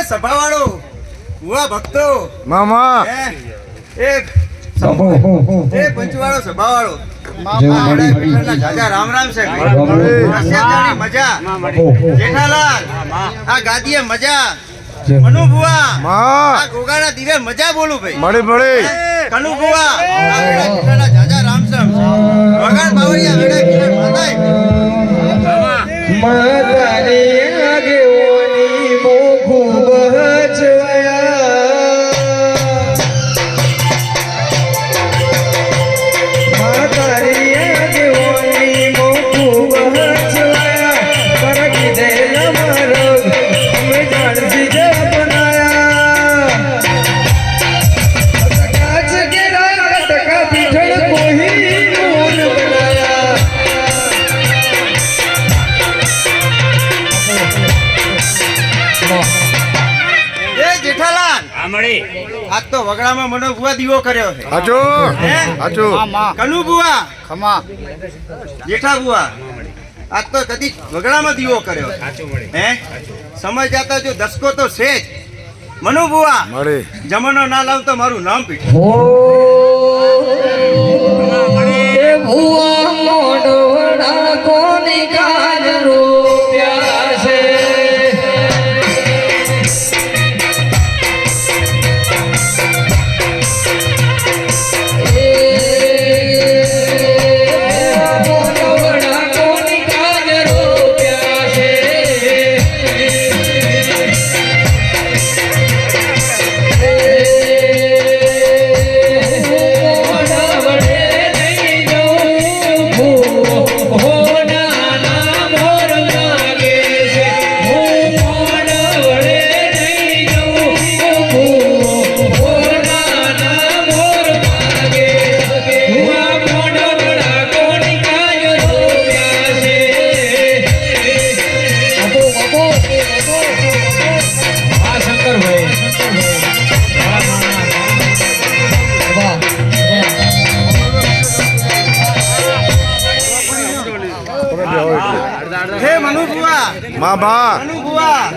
સભાવાળો હુઆ ભક્તો મામા એક પંચવાળો સભાવાળો રામ રામ છે મજા જેઠાલાલ આ ગાદીએ મજા મનુ બુઆ આ ગોગાના દીવે મજા બોલું ભાઈ મળી કનુ બુઆ આ વેડા પીઠાના જાજા રામ રામ વગર બાવળિયા વેડા પીઠા માતાય માતારી આગેવાની મોખું આજ તો વગડામાં મને બુઆ દીવો કર્યો છે હાચો હાચો કનુ બુઆ ખમા જેઠા બુઆ આજ તો કદી વગડામાં દીવો કર્યો હે સમય જાતા જો દસકો તો છે જ મનુ બુઆ મળે જમનો ના લાવ તો મારું નામ પીઠ એ ભુવા મોડવડા કોની કાજ રૂપ્યા છે મામા મનુ બુઆ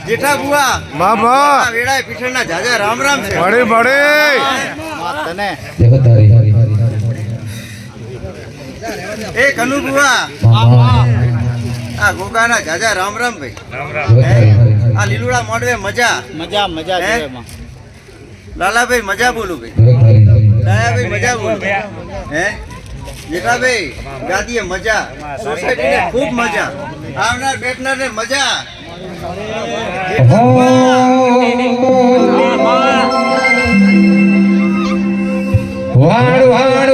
જેઠા બુઆ મામા વેડાય પીઠળના જાજા રામ રામ છે મળે તને એ કનુ બુઆ આ ગોગાના જાજા રામ રામ ભાઈ આ લીલુડા મોડવે મજા લાલાભાઈ મજા બોલું ભાઈ લાલાભાઈ મજા બોલું હે જેઠાભાઈ ગાદીએ મજા સોસાયટીને ખૂબ મજા આવનાર બેઠનાર ને મજા વાડ વાડ